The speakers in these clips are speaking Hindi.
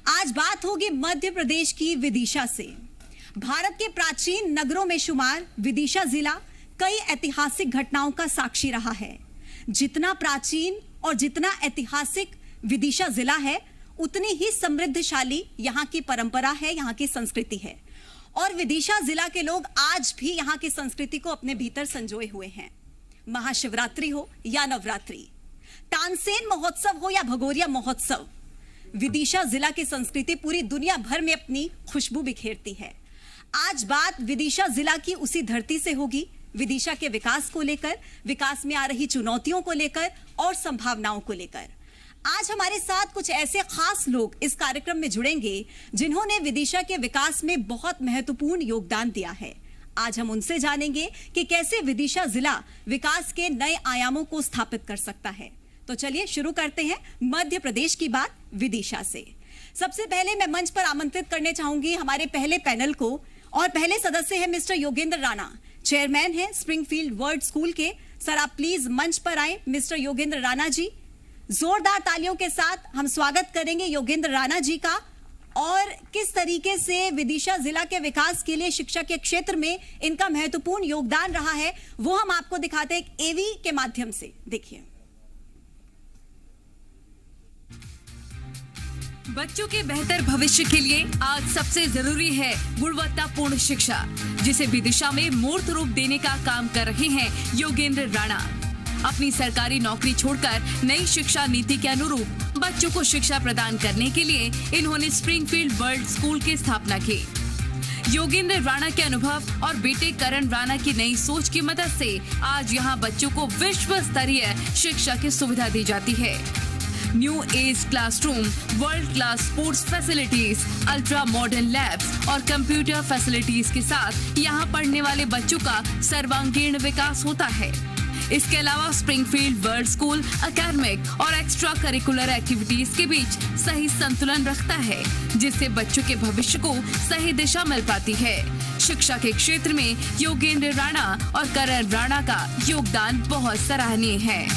आज बात होगी मध्य प्रदेश की विदिशा से। भारत के प्राचीन नगरों में शुमार विदिशा जिला कई ऐतिहासिक घटनाओं का साक्षी रहा है। जितना प्राचीन और जितना ऐतिहासिक विदिशा जिला है, उतनी ही समृद्धशाली यहाँ की परंपरा है, यहाँ की संस्कृति है। और विदिशा जिला के लोग आज भी यहाँ की संस्कृति को अपने भीतर संजोए हुए हैं। महाशिवरात्रि हो या नवरात्रि, तानसेन महोत्सव हो या भगोरिया महोत्सव, विदिशा जिला की संस्कृति पूरी दुनिया भर में अपनी खुशबू बिखेरती है। आज बात विदिशा जिला की उसी धरती से होगी, विदिशा के विकास को लेकर, विकास में आ रही चुनौतियों को लेकर और संभावनाओं को लेकर। आज हमारे साथ कुछ ऐसे खास लोग इस कार्यक्रम में जुड़ेंगे जिन्होंने विदिशा के विकास में बहुत महत्वपूर्ण योगदान दिया है। आज हम उनसे जानेंगे कि कैसे विदिशा जिला विकास के नए आयामों को स्थापित कर सकता है। तो चलिए शुरू करते हैं मध्य प्रदेश की बात विदिशा से। सबसे पहले मैं मंच पर आमंत्रित करने चाहूंगी हमारे पहले पैनल को, और पहले सदस्य हैं मिस्टर योगेंद्र राणा, चेयरमैन हैं स्प्रिंगफील्ड वर्ल्ड स्कूल के। सर आप प्लीज मंच पर आए। मिस्टर योगेंद्र राणा जी, जोरदार तालियों के साथ हम स्वागत करेंगे योगेंद्र राणा जी का। और किस तरीके से विदिशा जिला के विकास के लिए शिक्षा के क्षेत्र में इनका महत्वपूर्ण योगदान रहा है, वो हम आपको दिखाते हैं एक एवी के माध्यम से। देखिए, बच्चों के बेहतर भविष्य के लिए आज सबसे जरूरी है गुणवत्तापूर्ण शिक्षा, जिसे विदिशा में मूर्त रूप देने का काम कर रहे हैं योगेंद्र राणा। अपनी सरकारी नौकरी छोड़कर नई शिक्षा नीति के अनुरूप बच्चों को शिक्षा प्रदान करने के लिए इन्होंने स्प्रिंगफील्ड वर्ल्ड स्कूल की स्थापना की। योगेंद्र राणा के अनुभव और बेटे करण राणा की नई सोच की मदद से आज यहाँ बच्चों को विश्व स्तरीय शिक्षा की सुविधा दी जाती है। New age classroom, world class sports facilities, ultra modern labs और कंप्यूटर फैसिलिटीज के साथ यहाँ पढ़ने वाले बच्चों का सर्वांगीण विकास होता है। इसके अलावा स्प्रिंगफील्ड वर्ल्ड स्कूल एकेडमिक और एक्स्ट्रा करिकुलर एक्टिविटीज के बीच सही संतुलन रखता है, जिससे बच्चों के भविष्य को सही दिशा मिल पाती है। शिक्षा के क्षेत्र में योगेंद्र राणा और करण राणा का योगदान बहुत सराहनीय है।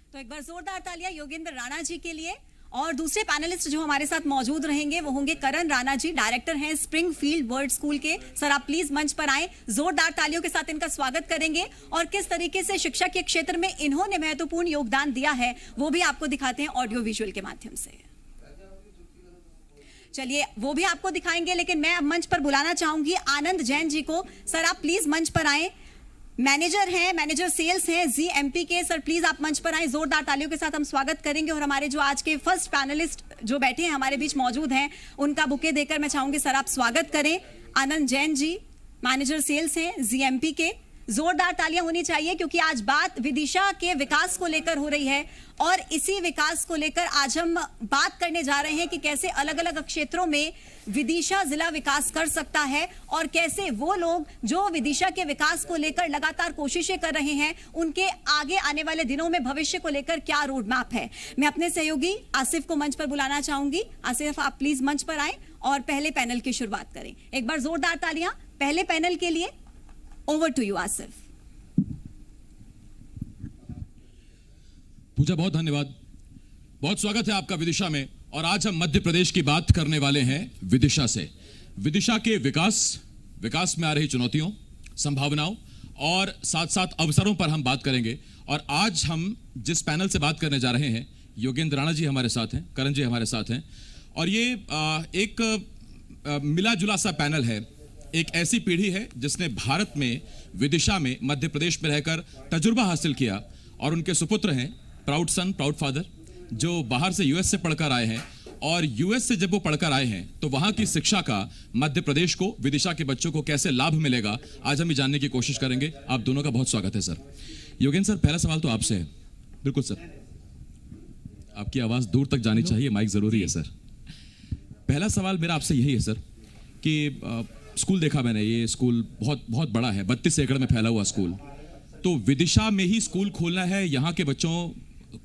तो एक बार जोरदार तालियां योगेंद्र राणा जी के लिए। और दूसरे पैनलिस्ट जो हमारे साथ मौजूद रहेंगे वो होंगे करण राणा जी, डायरेक्टर हैं स्प्रिंगफील्ड वर्ल्ड स्कूल के। सर आप प्लीज मंच पर आए, जोरदार तालियों के साथ इनका स्वागत करेंगे। और किस तरीके से शिक्षा के क्षेत्र में इन्होंने महत्वपूर्ण योगदान दिया है वो भी आपको दिखाते हैं ऑडियो विजुअल के माध्यम से। चलिए वो भी आपको दिखाएंगे, लेकिन मैं अब मंच पर बुलाना चाहूंगी आनंद जैन जी को। सर आप प्लीज मंच पर आए, मैनेजर हैं, मैनेजर सेल्स हैं जीएमपी के। सर प्लीज आप मंच पर आए, जोरदार तालियों के साथ हम स्वागत करेंगे। और हमारे जो आज के फर्स्ट पैनलिस्ट जो बैठे हैं हमारे बीच मौजूद हैं, उनका बुके देकर मैं चाहूंगी सर आप स्वागत करें। आनंद जैन जी मैनेजर सेल्स हैं जीएमपी के। जोरदार तालियां होनी चाहिए क्योंकि आज बात विदिशा के विकास को लेकर हो रही है। और इसी विकास को लेकर आज हम बात करने जा रहे हैं कि कैसे अलग अलग क्षेत्रों में विदिशा जिला विकास कर सकता है और कैसे वो लोग जो विदिशा के विकास को लेकर लगातार कोशिशें कर रहे हैं, उनके आगे आने वाले दिनों में भविष्य को लेकर क्या रोड मैप है। मैं अपने सहयोगी आसिफ को मंच पर बुलाना चाहूंगी। आसिफ आप प्लीज मंच पर आए और पहले पैनल की शुरुआत करें। एक बार जोरदार तालियां पहले पैनल के लिए। Over to you Asif. Pooja बहुत धन्यवाद, बहुत स्वागत है आपका विदिशा में। और आज हम मध्य प्रदेश की बात करने वाले हैं विदिशा से। विदिशा के विकास में आ रही चुनौतियों, संभावनाओं और साथ साथ अवसरों पर हम बात करेंगे। और आज हम जिस पैनल से बात करने जा रहे हैं, योगेंद्र राणा जी हमारे साथ हैं, करण जी हमारे साथ हैं। और ये एक मिला जुला सा पैनल है। एक ऐसी पीढ़ी है जिसने भारत में विदिशा में मध्य प्रदेश में रहकर तजुर्बा हासिल किया, और उनके सुपुत्र हैं प्राउड सन प्राउड फादर, जो बाहर से यूएस से पढ़कर आए हैं। और यूएस से जब वो पढ़कर आए हैं तो वहां की शिक्षा का मध्य प्रदेश को, विदिशा के बच्चों को कैसे लाभ मिलेगा, आज हम ये जानने की कोशिश करेंगे। आप दोनों का बहुत स्वागत है सर। योगेंद्र सर, पहला सवाल तो आपसे है। बिल्कुल सर, आपकी आवाज दूर तक जानी चाहिए, माइक जरूरी है सर। पहला सवाल मेरा आपसे यही है सर कि स्कूल देखा मैंने, ये स्कूल बहुत बड़ा है, 32 एकड़ में फैला हुआ स्कूल। तो विदिशा में ही स्कूल खोलना है, यहाँ के बच्चों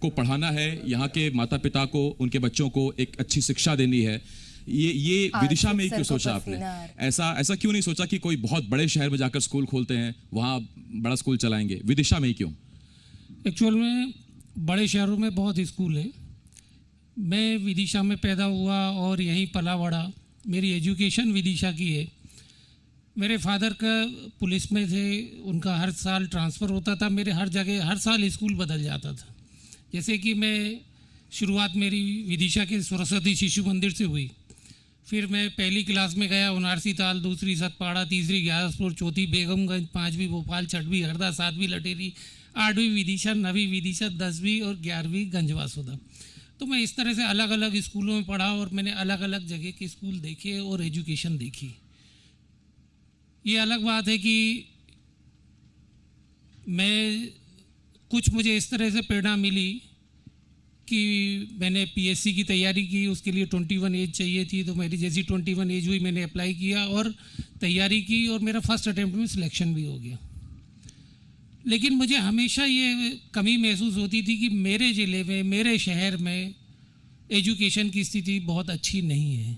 को पढ़ाना है, यहाँ के माता पिता को, उनके बच्चों को एक अच्छी शिक्षा देनी है। ये विदिशा में ही क्यों सोचा आपने? ऐसा क्यों नहीं सोचा कि कोई बहुत बड़े शहर में जाकर स्कूल खोलते हैं, वहाँ बड़ा स्कूल चलाएंगे? विदिशा में ही क्यों? एक्चुअल में बड़े शहरों में बहुत स्कूल हैं। मैं विदिशा में पैदा हुआ और यहीं पला बड़ा। मेरी एजुकेशन विदिशा की है। मेरे फादर का पुलिस में थे, उनका हर साल ट्रांसफ़र होता था। मेरे हर जगह हर साल स्कूल बदल जाता था। जैसे कि मैं शुरुआत मेरी विदिशा के सरस्वती शिशु मंदिर से हुई। फिर मैं पहली क्लास में गया उनारसी ताल, दूसरी सतपाड़ा, तीसरी ग्यारसपुर, चौथी बेगमगंज, पाँचवीं भोपाल, छठवीं हरदा, सातवीं लटेरी, आठवीं विदिशा, नवीं विदिशा, 10वीं और 11वीं गंजवासुदा। तो मैं इस तरह से अलग अलग स्कूलों में पढ़ा और मैंने अलग अलग जगह के स्कूल देखे और एजुकेशन देखी। ये अलग बात है कि मुझे इस तरह से प्रेरणा मिली कि मैंने पीएससी की तैयारी की। उसके लिए 21 एज चाहिए थी, तो मेरी जैसी 21 एज हुई मैंने अप्लाई किया और तैयारी की और मेरा फर्स्ट अटेम्प्ट में सिलेक्शन भी हो गया। लेकिन मुझे हमेशा ये कमी महसूस होती थी कि मेरे ज़िले में, मेरे शहर में एजुकेशन की स्थिति बहुत अच्छी नहीं है।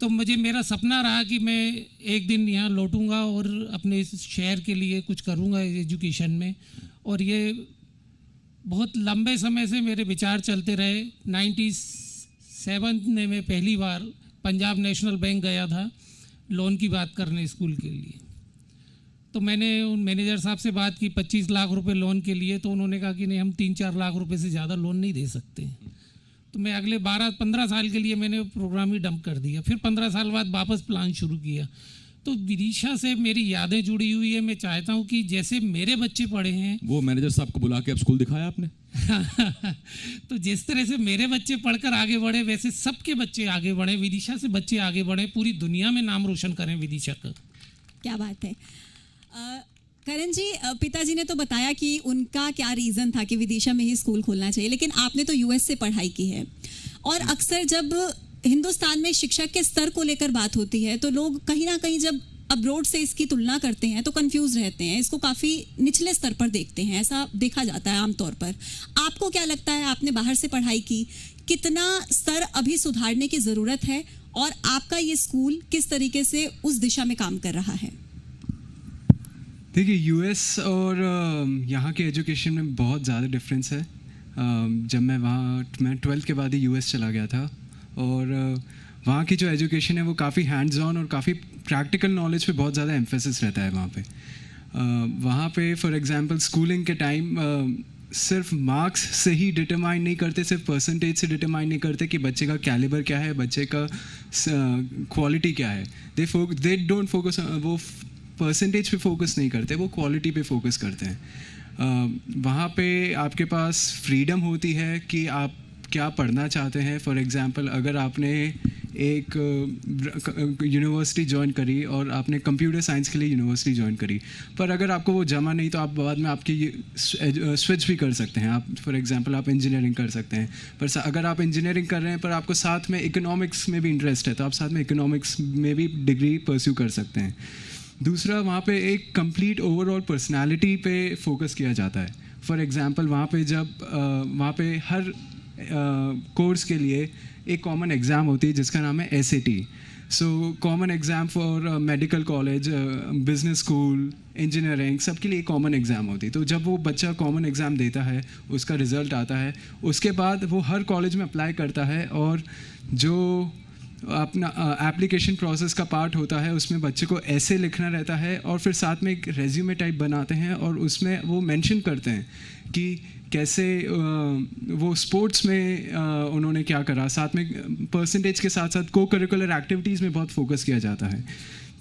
तो मेरा सपना रहा कि मैं एक दिन यहाँ लौटूंगा और अपने इस शहर के लिए कुछ करूँगा एजुकेशन में। और ये बहुत लंबे समय से मेरे विचार चलते रहे। 97 में मैं पहली बार पंजाब नेशनल बैंक गया था लोन की बात करने स्कूल के लिए। तो मैंने उन मैनेजर साहब से बात की 25 लाख रुपए लोन के लिए। तो उन्होंने कहा कि नहीं, हम 3-4 लाख रुपए से ज़्यादा लोन नहीं दे सकते। तो मैं अगले 12-15 साल के लिए मैंने प्रोग्राम ही डंप कर दिया। फिर 15 साल बाद वापस प्लान शुरू किया। तो विदिशा से मेरी यादें जुड़ी हुई है। मैं चाहता हूँ कि जैसे मेरे बच्चे पढ़े हैं, वो मैनेजर साहब को बुला के अब स्कूल दिखाया आपने? तो जिस तरह से मेरे बच्चे पढ़कर आगे बढ़े, वैसे सबके बच्चे आगे बढ़े, विदिशा से बच्चे आगे बढ़े, पूरी दुनिया में नाम रोशन करें विदिशा का। क्या बात है। करण जी, पिताजी ने तो बताया कि उनका क्या रीज़न था कि विदिशा में ही स्कूल खोलना चाहिए, लेकिन आपने तो यूएस से पढ़ाई की है और अक्सर जब हिंदुस्तान में शिक्षा के स्तर को लेकर बात होती है तो लोग कहीं ना कहीं जब अब्रोड से इसकी तुलना करते हैं तो कंफ्यूज रहते हैं, इसको काफ़ी निचले स्तर पर देखते हैं, ऐसा देखा जाता है आमतौर पर। आपको क्या लगता है, आपने बाहर से पढ़ाई की, कितना स्तर अभी सुधारने की ज़रूरत है और आपका ये स्कूल किस तरीके से उस दिशा में काम कर रहा है? देखिए, यूएस और यहाँ के एजुकेशन में बहुत ज़्यादा डिफरेंस है। जब मैं 12th के बाद ही यूएस चला गया था और वहाँ की जो एजुकेशन है वो काफ़ी हैंड्स ऑन और काफ़ी प्रैक्टिकल नॉलेज पे बहुत ज़्यादा एम्फेसिस रहता है वहाँ पे फॉर एग्जांपल स्कूलिंग के टाइम सिर्फ मार्क्स से ही डिटरमाइन नहीं करते, सिर्फ परसेंटेज से डिटरमाइन नहीं करते कि बच्चे का कैलिबर क्या है, बच्चे का क्वालिटी क्या है। दे डोंट फोकस, वो परसेंटेज पे फोकस नहीं करते, वो क्वालिटी पे फोकस करते हैं। वहाँ पे आपके पास फ्रीडम होती है कि आप क्या पढ़ना चाहते हैं। फॉर एग्जांपल, अगर आपने एक यूनिवर्सिटी ज्वाइन करी और आपने कंप्यूटर साइंस के लिए यूनिवर्सिटी ज्वाइन करी, पर अगर आपको वो जमा नहीं तो आप बाद में आपकी स्विच भी कर सकते हैं। आप फॉर एग्जांपल आप इंजीनियरिंग कर सकते हैं, पर अगर आप इंजीनियरिंग कर रहे हैं पर आपको साथ में इकोनॉमिक्स में भी इंटरेस्ट है तो आप साथ में इकोनॉमिक्स में भी डिग्री परस्यू कर सकते हैं। दूसरा, वहाँ पे एक कंप्लीट ओवरऑल पर्सनालिटी पे फोकस किया जाता है। फॉर एग्जांपल, वहाँ पे हर कोर्स के लिए एक कॉमन एग्ज़ाम होती है जिसका नाम है SAT। So common exam for medical college, business school, engineering, सबके लिए कॉमन एग्ज़ाम होती है। तो जब वो बच्चा कॉमन एग्ज़ाम देता है, उसका रिज़ल्ट आता है, उसके बाद वो हर कॉलेज में अप्लाई करता है और जो अपना एप्लीकेशन प्रोसेस का पार्ट होता है उसमें बच्चे को ऐसे लिखना रहता है और फिर साथ में एक रेज्यूमे टाइप बनाते हैं और उसमें वो मेंशन करते हैं कि कैसे वो स्पोर्ट्स में उन्होंने क्या करा। साथ में परसेंटेज के साथ साथ को करिकुलर एक्टिविटीज़ में बहुत फोकस किया जाता है।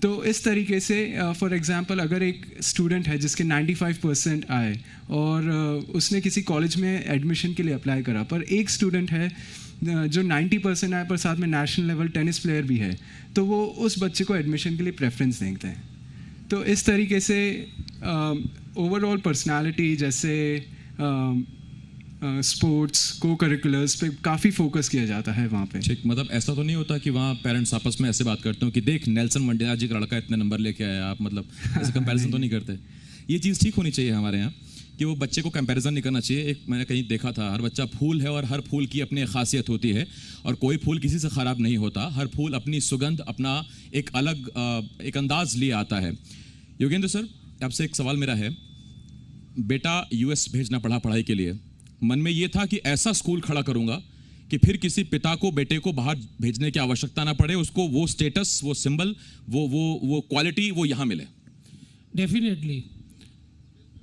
तो इस तरीके से फॉर एग्जांपल, अगर एक स्टूडेंट है जिसके 95% आए और उसने किसी कॉलेज में एडमिशन के लिए अप्लाई करा, पर एक स्टूडेंट है जो 90% आए पर साथ में नेशनल लेवल टेनिस प्लेयर भी है, तो वो उस बच्चे को एडमिशन के लिए प्रेफरेंस देते हैं। तो इस तरीके से ओवरऑल पर्सनालिटी जैसे स्पोर्ट्स, को करिकुलर्स पे काफ़ी फोकस किया जाता है वहाँ पे। ठीक, मतलब ऐसा तो नहीं होता कि वहाँ पेरेंट्स आपस में ऐसे बात करते हो कि देख नेल्सन मंडेला जी का लड़का इतने नंबर लेके आया, आप मतलब ऐसे कंपैरिजन तो नहीं करते? ये चीज़ ठीक होनी चाहिए हमारे यहाँ कि वो बच्चे को कंपैरिजन नहीं करना चाहिए। एक मैंने कहीं देखा था, हर बच्चा फूल है और हर फूल की अपनी खासियत होती है और कोई फूल किसी से ख़राब नहीं होता। हर फूल अपनी सुगंध, अपना एक अलग एक अंदाज लिए आता है। योगेंद्र सर, आपसे एक सवाल मेरा है, बेटा यूएस भेजना पड़ा पढ़ाई के लिए, मन में ये था कि ऐसा स्कूल खड़ा करूंगा कि फिर किसी पिता को बेटे को बाहर भेजने की आवश्यकता ना पड़े, उसको वो स्टेटस, वो सिंबल, वो क्वालिटी वो यहाँ मिले। डेफिनेटली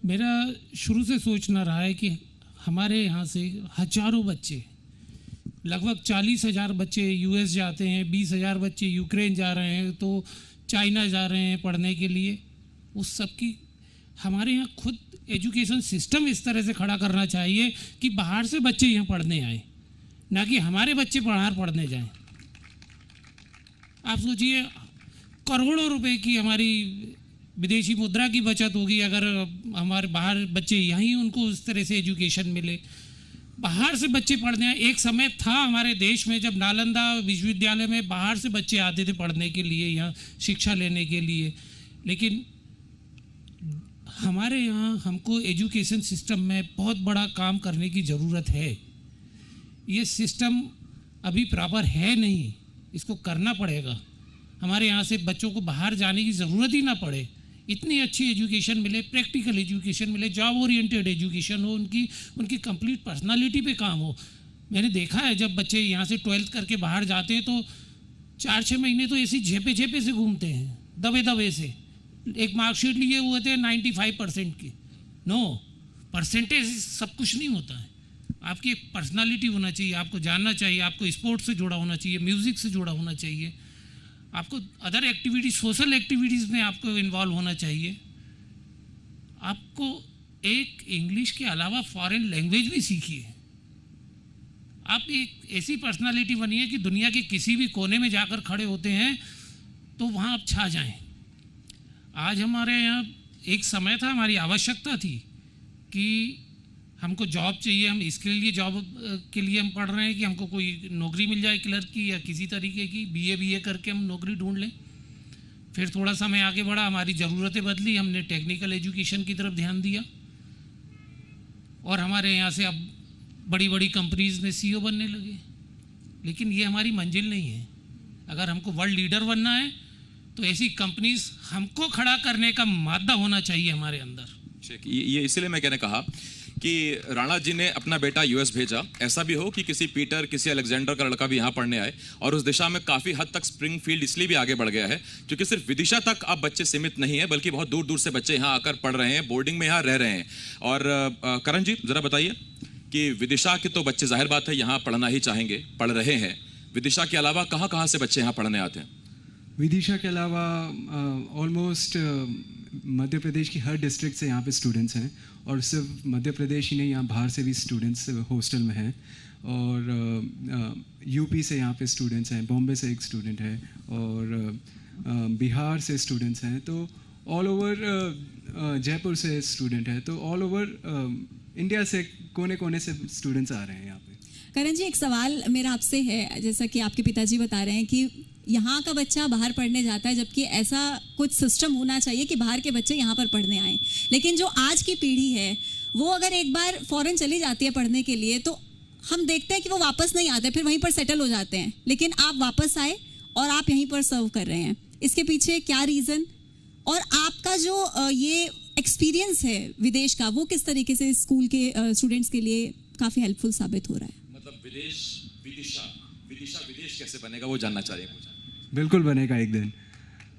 मेरा शुरू से सोचना रहा है कि हमारे यहाँ से हजारों बच्चे, लगभग 40,000 बच्चे यूएस जाते हैं, 20,000 बच्चे यूक्रेन जा रहे हैं, तो चाइना जा रहे हैं पढ़ने के लिए। उस सब की हमारे यहाँ खुद एजुकेशन सिस्टम इस तरह से खड़ा करना चाहिए कि बाहर से बच्चे यहाँ पढ़ने आए, ना कि हमारे बच्चे बाहर पढ़ने जाएं। आप सोचिए करोड़ों रुपए की हमारी विदेशी मुद्रा की बचत होगी अगर हमारे बाहर बच्चे यहीं उनको उस तरह से एजुकेशन मिले। बाहर से बच्चे पढ़ने आए। एक समय था हमारे देश में जब नालंदा विश्वविद्यालय में बाहर से बच्चे आते थे पढ़ने के लिए, यहाँ शिक्षा लेने के लिए, लेकिन हमारे यहाँ हमको एजुकेशन सिस्टम में बहुत बड़ा काम करने की ज़रूरत है। ये सिस्टम अभी प्रॉपर है नहीं, इसको करना पड़ेगा। हमारे यहाँ से बच्चों को बाहर जाने की ज़रूरत ही ना पड़े, इतनी अच्छी एजुकेशन मिले, प्रैक्टिकल एजुकेशन मिले, जॉब ओरिएंटेड एजुकेशन हो, उनकी कंप्लीट पर्सनालिटी पे काम हो। मैंने देखा है जब बच्चे यहाँ से 12th करके बाहर जाते हैं तो 4-6 महीने तो ऐसी झेपे से घूमते हैं, दबे से। एक मार्कशीट लिए हुए थे 95% की। नो, परसेंटेज सब कुछ नहीं होता है। आपकी एक पर्सनालिटी होना चाहिए, आपको जानना चाहिए, आपको स्पोर्ट्स से जुड़ा होना चाहिए, म्यूज़िक से जुड़ा होना चाहिए, आपको अदर एक्टिविटीज, सोशल एक्टिविटीज़ में आपको इन्वॉल्व होना चाहिए। आपको एक इंग्लिश के अलावा फॉरेन लैंग्वेज भी सीखिए। आप एक ऐसी पर्सनालिटी बनिए कि दुनिया के किसी भी कोने में जाकर खड़े होते हैं तो वहाँ आप छा जाएं। आज हमारे यहाँ एक समय था, हमारी आवश्यकता थी कि हमको जॉब चाहिए, हम इसके लिए जॉब के लिए हम पढ़ रहे हैं कि हमको कोई नौकरी मिल जाए क्लर्क की या किसी तरीके की, बीए करके हम नौकरी ढूंढ लें। फिर थोड़ा समय आगे बढ़ा, हमारी ज़रूरतें बदली, हमने टेक्निकल एजुकेशन की तरफ ध्यान दिया और हमारे यहाँ से अब बड़ी बड़ी कंपनीज़ में CEO बनने लगे। लेकिन ये हमारी मंजिल नहीं है। अगर हमको वर्ल्ड लीडर बनना है तो ऐसी कंपनीज हमको खड़ा करने का मादा होना चाहिए हमारे अंदर। ये इसीलिए मैं कहने कहा कि राणा जी ने अपना बेटा यूएस भेजा। ऐसा भी हो कि किसी पीटर, किसी अलेक्जेंडर का लड़का भी यहाँ पढ़ने आए, और उस दिशा में काफ़ी हद तक स्प्रिंगफील्ड इसलिए भी आगे बढ़ गया है क्योंकि सिर्फ विदिशा तक अब बच्चे सीमित नहीं है, बल्कि बहुत दूर दूर से बच्चे यहाँ आकर पढ़ रहे हैं, बोर्डिंग में यहाँ रह रहे हैं। और करण जी ज़रा बताइए कि विदिशा के तो बच्चे जाहिर बात है यहाँ पढ़ना ही चाहेंगे, पढ़ रहे हैं। विदिशा के अलावा कहाँ कहाँ से बच्चे यहाँ पढ़ने आते हैं? विदिशा के अलावा ऑलमोस्ट मध्य प्रदेश की हर डिस्ट्रिक्ट से यहाँ पे स्टूडेंट्स हैं, और सिर्फ मध्य प्रदेश ही नहीं, यहाँ बाहर से भी स्टूडेंट्स हॉस्टल में हैं, और यूपी से यहाँ पे स्टूडेंट्स हैं, बॉम्बे से एक स्टूडेंट है, और बिहार से स्टूडेंट्स हैं, तो ऑल ओवर जयपुर से स्टूडेंट है, तो ऑल ओवर इंडिया से कोने कोने से स्टूडेंट्स आ रहे हैं यहाँ पे। करण जी, एक सवाल मेरा आपसे है, जैसा कि आपके पिताजी बता रहे हैं कि यहाँ का बच्चा बाहर पढ़ने जाता है, जबकि ऐसा कुछ सिस्टम होना चाहिए कि बाहर के बच्चे यहाँ पर पढ़ने आएँ। लेकिन जो आज की पीढ़ी है वो अगर एक बार फॉरेन चली जाती है पढ़ने के लिए तो हम देखते हैं कि वो वापस नहीं आते, फिर वहीं पर सेटल हो जाते हैं। लेकिन आप वापस आए और आप यहीं पर सर्व कर रहे हैं, इसके पीछे क्या रीज़न, और आपका जो ये एक्सपीरियंस है विदेश का, वो किस तरीके से स्कूल के स्टूडेंट्स के लिए काफ़ी हेल्पफुल साबित हो रहा है? मतलब विदिशा विदेश कैसे बनेगा वो जानना चाहिए मुझे। बिल्कुल बनेगा एक दिन।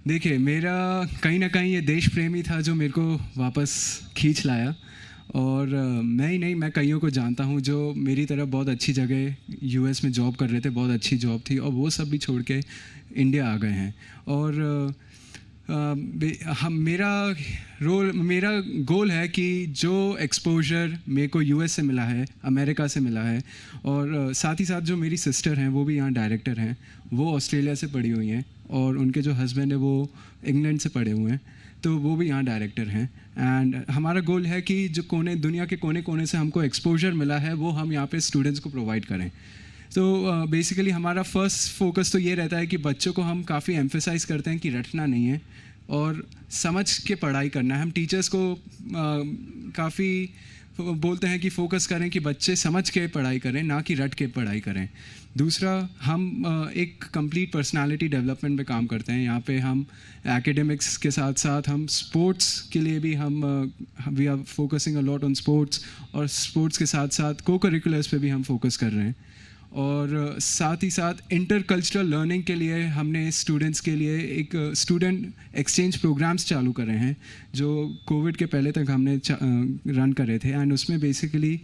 देखिए, मेरा कहीं ना कहीं ये देश प्रेमी था जो मेरे को वापस खींच लाया, और मैं ही नहीं, मैं कईयों को जानता हूँ जो मेरी तरह बहुत अच्छी जगह यूएस में जॉब कर रहे थे, बहुत अच्छी जॉब थी, और वो सब भी छोड़ के इंडिया आ गए हैं। और मेरा गोल है कि जो एक्सपोजर मेरे को यूएस से मिला है, अमेरिका से मिला है, और साथ ही साथ जो मेरी सिस्टर हैं वो भी यहाँ डायरेक्टर हैं, वो ऑस्ट्रेलिया से पढ़ी हुई हैं, और उनके जो हस्बैंड है वो इंग्लैंड से पढ़े हुए हैं, तो वो भी यहाँ डायरेक्टर हैं। एंड हमारा गोल है कि जो दुनिया के कोने कोने से हमको एक्सपोजर मिला है वो हम यहाँ पे स्टूडेंट्स को प्रोवाइड करें। तो बेसिकली हमारा फर्स्ट फोकस तो ये रहता है कि बच्चों को हम काफ़ी एम्फेसाइज करते हैं कि रटना नहीं है और समझ के पढ़ाई करना है। हम टीचर्स को काफ़ी बोलते हैं कि फोकस करें कि बच्चे समझ के पढ़ाई करें, ना कि रट के पढ़ाई करें। दूसरा, हम एक कंप्लीट पर्सनालिटी डेवलपमेंट पे काम करते हैं। यहाँ पे हम एकेडमिक्स के साथ साथ हम स्पोर्ट्स के लिए भी we are focusing a lot on sports, और स्पोर्ट्स के साथ साथ को करिकुलर्स पे भी हम फोकस कर रहे हैं। और साथ ही साथ इंटर कल्चरल लर्निंग के लिए हमने स्टूडेंट्स के लिए एक स्टूडेंट एक्सचेंज प्रोग्राम्स चालू करे हैं, जो कोविड के पहले तक हमने रन करे थे। एंड उसमें बेसिकली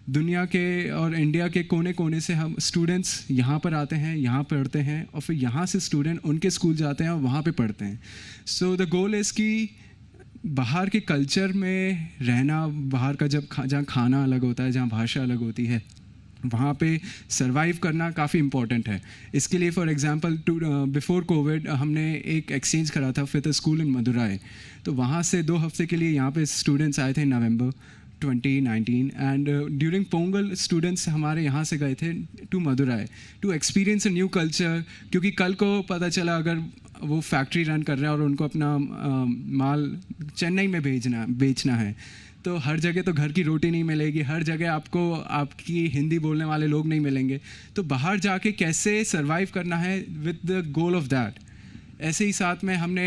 दुनिया के और इंडिया के कोने कोने से हम स्टूडेंट्स यहाँ पर आते हैं, यहाँ पढ़ते हैं, और फिर यहाँ से स्टूडेंट उनके स्कूल जाते हैं और वहाँ पे पढ़ते हैं। सो द गोल इज़ कि बाहर के कल्चर में रहना, बाहर का जहाँ खाना अलग होता है, जहाँ भाषा अलग होती है, वहाँ पे सरवाइव करना काफ़ी इम्पॉर्टेंट है। इसके लिए फॉर एग्जांपल बिफोर कोविड हमने एक एक्सचेंज करा था विद अ स्कूल इन मदुराई। तो वहाँ से 2 हफ्ते के लिए यहाँ पे स्टूडेंट्स आए थे नवंबर 2019, एंड ड्यूरिंग पोंगल स्टूडेंट्स हमारे यहाँ से गए थे to Madurai to experience a new culture. क्योंकि कल को पता चला अगर वो फैक्ट्री रन कर रहे हैं और उनको अपना माल चेन्नई में बेचना है, तो हर जगह तो घर की रोटी नहीं मिलेगी, हर जगह आपको आपकी हिंदी बोलने वाले लोग नहीं मिलेंगे। तो बाहर जाके कैसे सरवाइव करना है with the goal of that. ऐसे ही साथ में हमने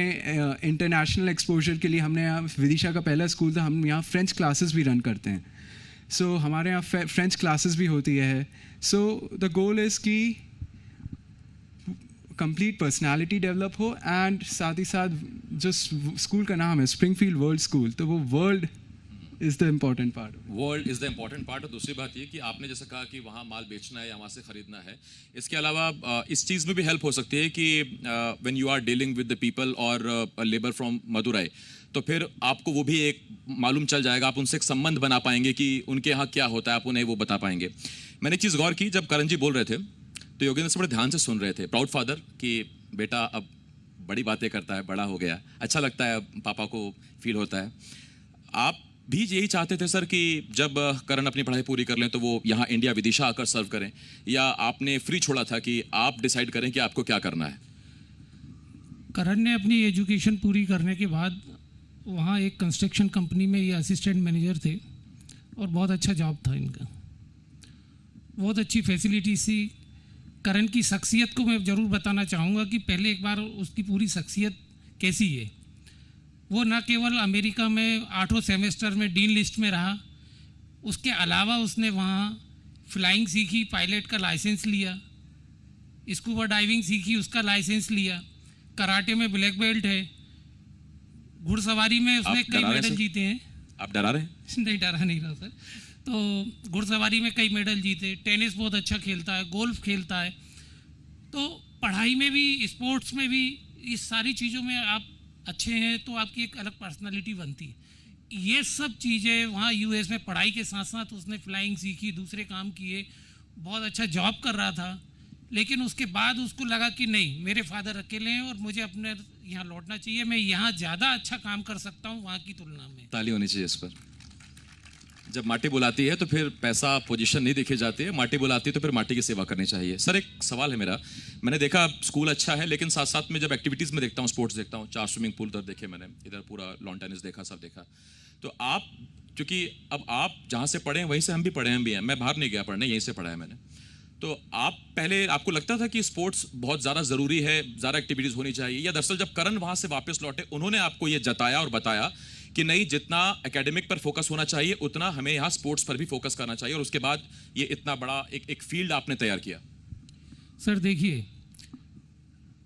इंटरनेशनल एक्सपोजर के लिए हमने विदिशा का पहला स्कूल था, हम यहाँ फ्रेंच क्लासेस भी रन करते हैं। सो हमारे यहाँ फ्रेंच क्लासेस भी होती है। सो द गोल इज़ कि कंप्लीट पर्सनालिटी डेवलप हो, एंड साथ ही साथ जो स्कूल का नाम है स्प्रिंगफील्ड वर्ल्ड स्कूल, तो वो world is the important part. World is the important part. और दूसरी बात ये कि आपने जैसे कहा कि वहाँ माल बेचना है या वहाँ से ख़रीदना है, इसके अलावा इस चीज़ में भी हेल्प हो सकती है कि when you are dealing with the people और लेबर फ्रॉम मदुराई, तो फिर आपको वो भी एक मालूम चल जाएगा, आप उनसे एक संबंध बना पाएंगे कि उनके यहाँ क्या होता है, आप उन्हें वो बता पाएंगे। मैंने एक चीज़ गौर की, जब करण जी बोल रहे थे तो योगेंद्र से बड़े ध्यान से सुन रहे थे। प्राउड फादर कि बेटा अब बड़ी बातें करता है, बड़ा हो गया, अच्छा लगता है, पापा को फील होता है। आप भी यही चाहते थे सर कि जब करण अपनी पढ़ाई पूरी कर लें तो वो यहाँ इंडिया विदिशा आकर सर्व करें, या आपने फ्री छोड़ा था कि आप डिसाइड करें कि आपको क्या करना है? करण ने अपनी एजुकेशन पूरी करने के बाद वहाँ एक कंस्ट्रक्शन कंपनी में ये असिस्टेंट मैनेजर थे, और बहुत अच्छा जॉब था इनका, बहुत अच्छी फैसिलिटी थी। करण की शख्सियत को मैं ज़रूर बताना चाहूँगा कि पहले एक बार उसकी पूरी शख्सियत कैसी है। वो न केवल अमेरिका में 8वें सेमेस्टर में डीन लिस्ट में रहा, उसके अलावा उसने वहाँ फ्लाइंग सीखी, पायलट का लाइसेंस लिया, स्कूबा डाइविंग सीखी, उसका लाइसेंस लिया, कराटे में ब्लैक बेल्ट है, घुड़सवारी में उसने कई मेडल जीते हैं। आप डरा रहे हैं? नहीं, डरा नहीं रहा सर। तो घुड़सवारी में कई मेडल जीते, टेनिस बहुत अच्छा खेलता है, गोल्फ खेलता है। तो पढ़ाई में भी, स्पोर्ट्स में भी, इस सारी चीज़ों में आप अच्छे हैं तो आपकी एक अलग पर्सनालिटी बनती है। ये सब चीज़ें वहाँ यूएस में पढ़ाई के साथ साथ उसने फ्लाइंग सीखी, दूसरे काम किए, बहुत अच्छा जॉब कर रहा था। लेकिन उसके बाद उसको लगा कि नहीं, मेरे फादर अकेले हैं और मुझे अपने यहाँ लौटना चाहिए, मैं यहाँ ज़्यादा अच्छा काम कर सकता हूँ वहाँ की तुलना में। ताली होनी चाहिए इस पर। जब माटी बुलाती है तो फिर पैसा, पोजीशन नहीं देखी जाती है, माटी बुलाती है तो फिर माटी की सेवा करनी चाहिए। सर एक सवाल है मेरा, मैंने देखा स्कूल अच्छा है, लेकिन साथ साथ में जब एक्टिविटीज़ में देखता हूँ, स्पोर्ट्स देखता हूँ, 4 स्विमिंग पूल उधर देखे मैंने, इधर पूरा लॉन टेनिस देखा, सब देखा। तो आप, क्योंकि अब आप जहाँ से पढ़े हैं वहीं से हम भी पढ़े हैं, मैं बाहर नहीं गया पढ़ने, यहीं से पढ़ा है मैंने। तो आप पहले, आपको लगता था कि स्पोर्ट्स बहुत ज़्यादा ज़रूरी है, ज़्यादा एक्टिविटीज़ होनी चाहिए, या दरअसल जब करण वहाँ से वापस लौटे उन्होंने आपको ये जताया और बताया कि नहीं, जितना एकेडमिक पर फोकस होना चाहिए उतना हमें यहाँ स्पोर्ट्स पर भी फोकस करना चाहिए, और उसके बाद ये इतना बड़ा एक फील्ड आपने तैयार किया? सर देखिए,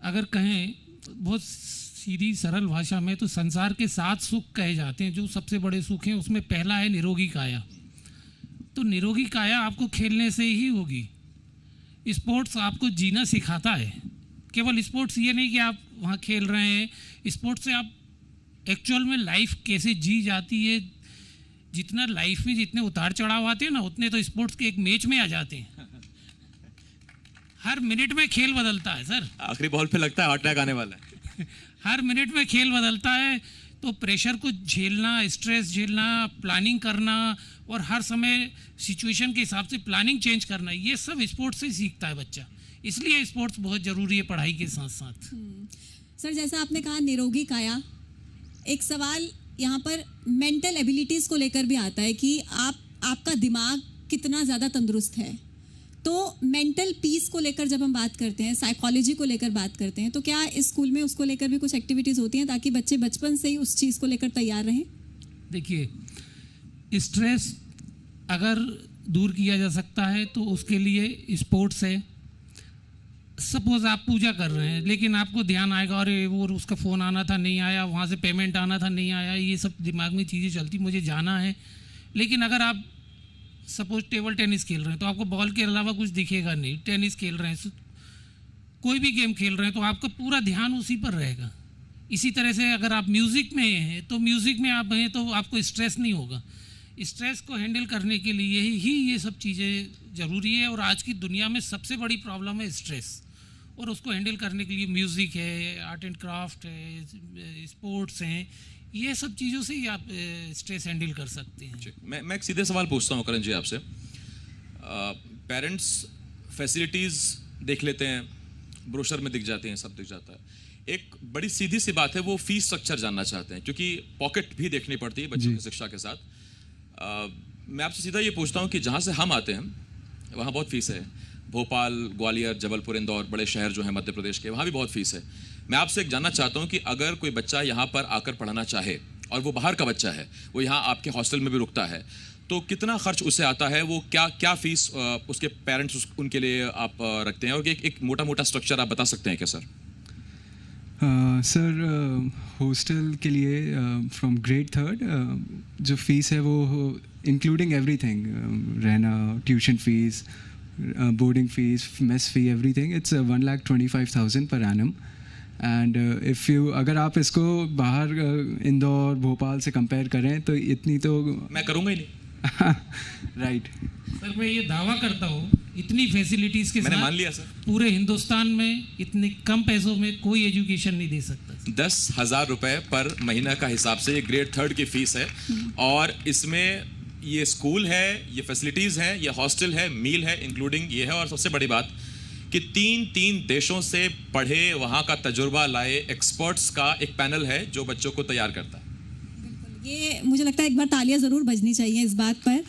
अगर कहें बहुत सीधी सरल भाषा में तो संसार के 7 सुख कहे जाते हैं, जो सबसे बड़े सुख हैं उसमें पहला है निरोगी काया। तो निरोगी काया आपको खेलने से ही होगी। स्पोर्ट्स आपको जीना सिखाता है। केवल स्पोर्ट्स ये नहीं कि आप वहाँ खेल रहे हैं, स्पोर्ट्स से आप एक्चुअल में लाइफ कैसे जी जाती है, जितना लाइफ में जितने उतार चढ़ाव आते हैं ना, उतने तो स्पोर्ट्स के एक मैच में आ जाते हैं। हर मिनट में खेल बदलता है सर। आखिरी बॉल पे लगता है हार्ट अटैक आने वाला है। हर मिनट में खेल बदलता है, तो प्रेशर को झेलना, स्ट्रेस झेलना, प्लानिंग करना, और हर समय सिचुएशन के हिसाब से प्लानिंग चेंज करना, ये सब स्पोर्ट्स से सीखता है बच्चा। इसलिए स्पोर्ट्स बहुत ज़रूरी है पढ़ाई के साथ साथ। सर जैसा आपने कहा निरोगी काया, एक सवाल यहाँ पर मेंटल एबिलिटीज़ को लेकर भी आता है कि आपका दिमाग कितना ज़्यादा तंदुरुस्त है। तो मेंटल पीस को लेकर जब हम बात करते हैं, साइकोलॉजी को लेकर बात करते हैं, तो क्या इस स्कूल में उसको लेकर भी कुछ एक्टिविटीज़ होती हैं ताकि बच्चे बचपन से ही उस चीज़ को लेकर तैयार रहें? देखिए, स्ट्रेस अगर दूर किया जा सकता है तो उसके लिए स्पोर्ट्स है। सपोज आप पूजा कर रहे हैं लेकिन आपको ध्यान आएगा, अरे वो उसका फ़ोन आना था नहीं आया, वहाँ से पेमेंट आना था नहीं आया, ये सब दिमाग में चीज़ें चलती, मुझे जाना है। लेकिन अगर आप सपोज टेबल टेनिस खेल रहे हैं तो आपको बॉल के अलावा कुछ दिखेगा नहीं, टेनिस खेल रहे हैं, कोई भी गेम खेल रहे हैं तो आपका पूरा ध्यान उसी पर रहेगा। इसी तरह से अगर आप म्यूज़िक में हैं तो म्यूज़िक में आप हैं तो आपको स्ट्रेस नहीं होगा। स्ट्रेस को हैंडल करने के लिए ही ये सब चीज़ें ज़रूरी है। और आज की दुनिया में सबसे बड़ी प्रॉब्लम है स्ट्रेस, और उसको हैंडल करने के लिए म्यूज़िक है, आर्ट एंड क्राफ्ट है, स्पोर्ट्स हैं, ये सब चीज़ों से ही आप स्ट्रेस हैंडल कर सकते हैं। मैं एक सीधे सवाल पूछता हूँ करण जी आपसे। पेरेंट्स फैसिलिटीज़ देख लेते हैं, ब्रोशर में दिख जाते हैं, सब दिख जाता है। एक बड़ी सीधी सी बात है, वो फीस स्ट्रक्चर जानना चाहते हैं, क्योंकि पॉकेट भी देखनी पड़ती है बच्चों की शिक्षा के साथ। मैं आपसे सीधा ये पूछता हूँ कि जहाँ से हम आते हैं वहाँ बहुत फीस है। भोपाल, ग्वालियर, जबलपुर, इंदौर, बड़े शहर जो हैं मध्य प्रदेश के, वहाँ भी बहुत फीस है। मैं आपसे एक जानना चाहता हूँ कि अगर कोई बच्चा यहाँ पर आकर पढ़ना चाहे और वो बाहर का बच्चा है, वो यहाँ आपके हॉस्टल में भी रुकता है, तो कितना खर्च उससे आता है? वो क्या फीस उसके पेरेंट्स उनके लिए आप रखते हैं? और एक मोटा मोटा स्ट्रक्चर आप बता सकते हैं क्या सर? सर, हॉस्टल के लिए फ्रॉम ग्रेड 3 जो फीस है वो इंक्लूडिंग एवरीथिंग, रहना, tuition fees, boarding fees, mess fee, everything, it's 1,25,000 per annum. And अगर आप इसको बाहर इंदौर, भोपाल से कंपेयर करें तो इतनी तो मैं करूँगा ही नहीं। राइट सर, मैं ये दावा करता हूँ इतनी फैसिलिटीज़ के मैंने साथ मान लिया सर, पूरे हिंदुस्तान में इतने कम पैसों में कोई एजुकेशन नहीं दे सकता। 10,000 रुपये पर महीना का हिसाब से ये ग्रेड 3 की फीस है। और इसमें ये स्कूल है, ये फैसिलिटीज़ हैं, ये हॉस्टल है, मील है, इंक्लूडिंग ये है। और सबसे बड़ी बात कि 3 देशों से पढ़े, वहाँ का तजुर्बा लाए एक्सपर्ट्स का एक पैनल है जो बच्चों को तैयार करता है। ये मुझे लगता है एक बार तालियां ज़रूर बजनी चाहिए इस बात पर,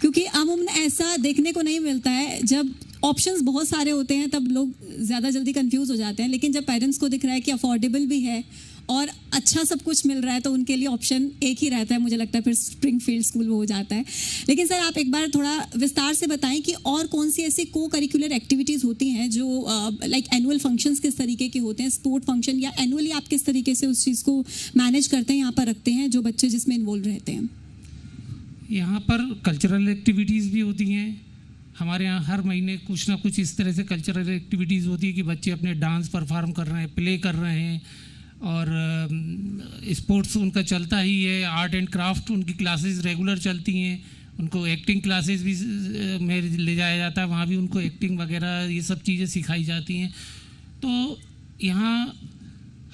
क्योंकि अमूमन ऐसा देखने को नहीं मिलता है। जब ऑप्शंस बहुत सारे होते हैं तब लोग ज़्यादा जल्दी कंफ्यूज हो जाते हैं, लेकिन जब पेरेंट्स को दिख रहा है कि अफोर्डेबल भी है और अच्छा सब कुछ मिल रहा है तो उनके लिए ऑप्शन एक ही रहता है। मुझे लगता है फिर स्प्रिंगफील्ड स्कूल वो हो जाता है। लेकिन सर, आप एक बार थोड़ा विस्तार से बताएं कि और कौन सी ऐसी को करिकुलर एक्टिविटीज़ होती हैं जो लाइक एनुअल फंक्शंस किस तरीके के होते हैं, स्पोर्ट फंक्शन, या एनुअली आप किस तरीके से उस चीज़ को मैनेज करते हैं, यहाँ पर रखते हैं जो बच्चे जिसमें इन्वॉल्व रहते हैं? यहाँ पर कल्चरल एक्टिविटीज़ भी होती हैं। हमारे यहाँ हर महीने कुछ ना कुछ इस तरह से कल्चरल एक्टिविटीज़ होती है कि बच्चे अपने डांस परफॉर्म कर रहे हैं, प्ले कर रहे हैं, और स्पोर्ट्स उनका चलता ही है। आर्ट एंड क्राफ्ट उनकी क्लासेस रेगुलर चलती हैं। उनको एक्टिंग क्लासेस भी में ले जाया जाता है, वहाँ भी उनको एक्टिंग वगैरह ये सब चीज़ें सिखाई जाती हैं। तो यहाँ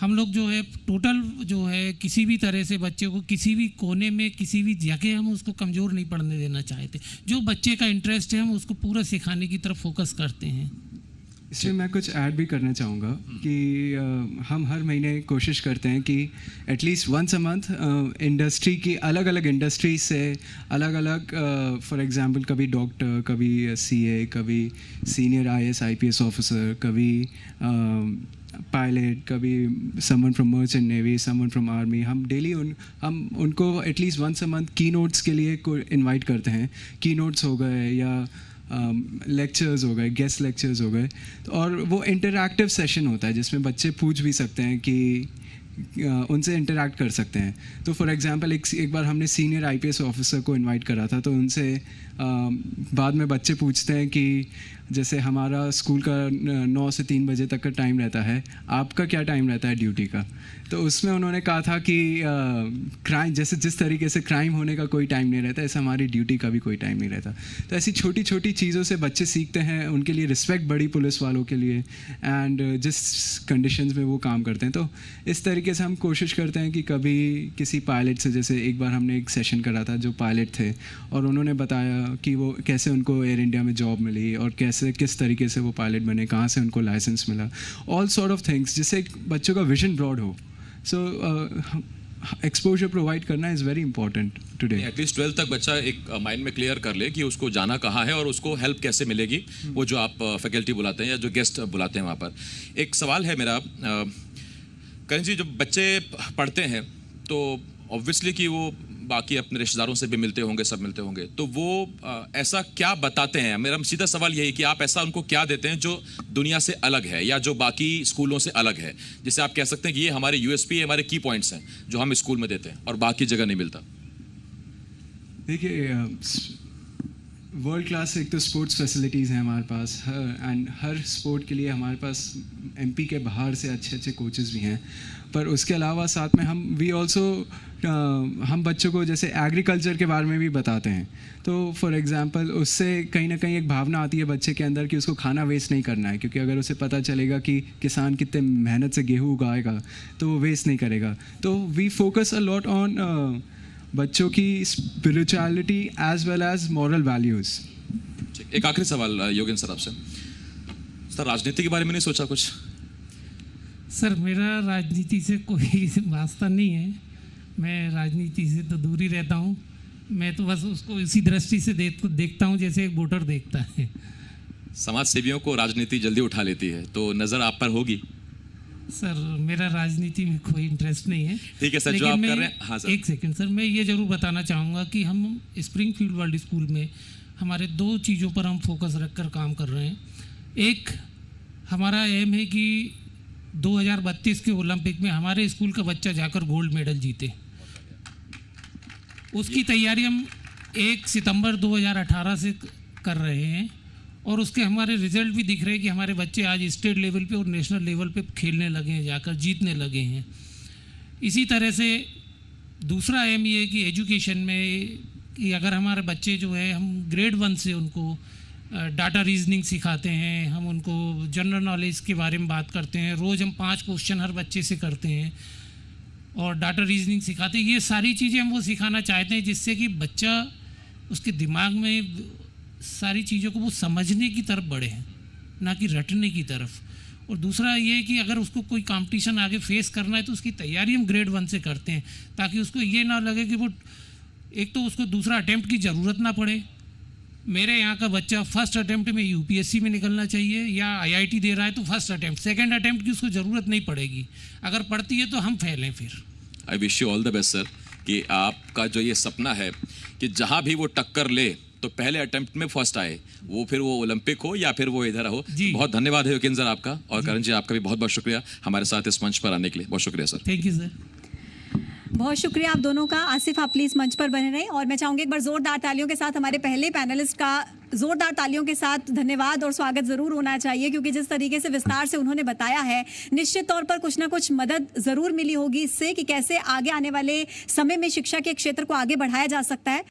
हम लोग जो है टोटल जो है किसी भी तरह से बच्चे को किसी भी कोने में, किसी भी जगह हम उसको कमज़ोर नहीं पड़ने देना चाहते। जो बच्चे का इंटरेस्ट है हम उसको पूरा सिखाने की तरफ फोकस करते हैं। इसलिए मैं कुछ ऐड भी करना चाहूँगा कि हम हर महीने कोशिश करते हैं कि at least once a month industry की अलग अलग इंडस्ट्री से अलग अलग, फॉर एग्जांपल कभी डॉक्टर, कभी सीए, कभी सीनियर आईएएस आईपीएस ऑफिसर, कभी पायलट, कभी someone from merchant navy, someone from army, हम डेली हम उनको एटलीस्ट वंस अ मंथ की नोट्स के लिए इनवाइट करते हैं। की नोट्स हो गए या लेक्चर्स हो गए, गेस्ट लेक्चर्स हो गए, और वो इंटरैक्टिव सेशन होता है जिसमें बच्चे पूछ भी सकते हैं कि उनसे इंटरैक्ट कर सकते हैं। तो फॉर एग्जांपल एक बार हमने सीनियर आईपीएस ऑफिसर को इनवाइट करा था, तो उनसे बाद में बच्चे पूछते हैं कि जैसे हमारा स्कूल का 9 से 3 बजे तक का टाइम रहता है, आपका क्या टाइम रहता है ड्यूटी का? तो उसमें उन्होंने कहा था कि क्राइम, जैसे जिस तरीके से क्राइम होने का कोई टाइम नहीं रहता, ऐसे हमारी ड्यूटी का भी कोई टाइम नहीं रहता। तो ऐसी छोटी छोटी चीज़ों से बच्चे सीखते हैं, उनके लिए रिस्पेक्ट बड़ी पुलिस वालों के लिए, एंड जिस कंडीशंस में वो काम करते हैं। तो इस तरीके से हम कोशिश करते हैं कि कभी किसी पायलट से, जैसे एक बार हमने एक सेशन करा था जो पायलट थे, और उन्होंने बताया कि वो कैसे उनको एयर इंडिया में जॉब मिली और किस तरीके से वो पायलट बने, कहाँ से उनको लाइसेंस मिला, ऑल सॉर्ट ऑफ थिंग्स, जिससे बच्चों का विजन ब्रॉड हो। सो एक्सपोजर प्रोवाइड करना is very important today. At least 12th तक बच्चा एक माइंड में क्लियर कर ले कि उसको जाना कहाँ है और उसको हेल्प कैसे मिलेगी, वो जो आप फैकल्टी बुलाते हैं या जो गेस्ट बुलाते हैं वहाँ पर। एक सवाल है मेरा, करण जी, जब बच्चे पढ़ते हैं तो ऑब्वियसली कि वो बाकी अपने रिश्तेदारों से भी मिलते होंगे, सब मिलते होंगे, तो वो ऐसा क्या बताते हैं? मेरा सीधा सवाल यही कि आप ऐसा उनको क्या देते हैं जो दुनिया से अलग है या जो बाकी स्कूलों से अलग है, जिससे आप कह सकते हैं कि ये हमारे यूएसपी, हमारे की पॉइंट्स हैं जो हम स्कूल में देते हैं और बाकी जगह नहीं मिलता। देखिए, वर्ल्ड क्लास एक तो स्पोर्ट्स फैसिलिटीज़ हैं हमारे पास, एंड हर स्पोर्ट के लिए हमारे पास एमपी के बाहर से अच्छे अच्छे कोचेस भी हैं। पर उसके अलावा साथ में हम बच्चों को जैसे एग्रीकल्चर के बारे में भी बताते हैं। तो फॉर एग्जांपल उससे कहीं ना कहीं एक भावना आती है बच्चे के अंदर कि उसको खाना वेस्ट नहीं करना है, क्योंकि अगर उसे पता चलेगा कि किसान कितने मेहनत से गेहूँ उगाएगा तो वो वेस्ट नहीं करेगा। तो we focus a lot on बच्चों की spirituality as well as moral values. एक आखिरी सवाल योगेंद्र सर आपसे। सर, राजनीति के बारे में नहीं सोचा कुछ? सर, मेरा राजनीति से कोई वास्ता नहीं है, मैं राजनीति से तो दूर ही रहता हूँ। मैं तो बस उसको इसी दृष्टि से देखता हूँ जैसे एक वोटर देखता है। समाज सेवियों को राजनीति जल्दी उठा लेती है, तो नज़र आप पर होगी? सर, मेरा राजनीति में कोई इंटरेस्ट नहीं है। ठीक है सर, जो आप कर रहे हैं। हाँ सर, एक सेकंड सर, मैं ये जरूर बताना चाहूँगा कि हम स्प्रिंगफील्ड वर्ल्ड स्कूल में हमारे 2 चीज़ों पर हम फोकस रखकर काम कर रहे हैं। एक, हमारा एम है कि 2032 के ओलंपिक में हमारे स्कूल का बच्चा जाकर गोल्ड मेडल जीते। उसकी तैयारी हम 1 सितंबर 2018 से कर रहे हैं और उसके हमारे रिजल्ट भी दिख रहे हैं कि हमारे बच्चे आज स्टेट लेवल पे और नेशनल लेवल पे खेलने लगे हैं, जाकर जीतने लगे हैं। इसी तरह से दूसरा एम ये है कि एजुकेशन में कि अगर हमारे बच्चे जो है, हम ग्रेड 1 से उनको डाटा रीजनिंग सिखाते हैं, हम उनको जनरल नॉलेज के बारे में बात करते हैं, रोज़ हम 5 क्वेश्चन हर बच्चे से करते हैं और डाटा रीजनिंग सिखाते हैं। ये सारी चीज़ें हम वो सिखाना चाहते हैं जिससे कि बच्चा उसके दिमाग में सारी चीज़ों को वो समझने की तरफ बढ़े, ना कि रटने की तरफ। और दूसरा ये कि अगर उसको कोई कंपटीशन आगे फेस करना है तो उसकी तैयारी हम ग्रेड 1 से करते हैं, ताकि उसको ये ना लगे कि वो एक तो उसको दूसरा अटेम्प्ट की ज़रूरत ना पड़े। मेरे यहाँ का बच्चा फर्स्ट अटेम्प्ट में यूपीएससी में निकलना चाहिए या आईआईटी दे रहा है तो फर्स्ट अटेम्प्ट, सेकंड अटेम्प्ट की उसको ज़रूरत नहीं पड़ेगी। अगर पड़ती है तो हम फेल हैं फिर। I wish you all the best sir, कि आपका जो ये सपना है कि जहाँ भी वो टक्कर ले तो पहले अटेम्प्ट में फर्स्ट आए, वो फिर वो ओलंपिक हो या फिर वो इधर हो। बहुत धन्यवाद है योगेंद्र सर आपका, और करण जी आपका भी बहुत बहुत शुक्रिया हमारे साथ इस मंच पर आने के लिए। बहुत शुक्रिया सर। Thank you sir. बहुत शुक्रिया आप दोनों का। आसिफ, आप प्लीज मंच पर बने रहें और मैं चाहूंगी एक बार जोरदार तालियों के साथ हमारे पहले पैनलिस्ट का जोरदार तालियों के साथ धन्यवाद और स्वागत जरूर होना चाहिए, क्योंकि जिस तरीके से विस्तार से उन्होंने बताया है, निश्चित तौर पर कुछ ना कुछ मदद जरूर मिली होगी इससे कि कैसे आगे आने वाले समय में शिक्षा के क्षेत्र को आगे बढ़ाया जा सकता है।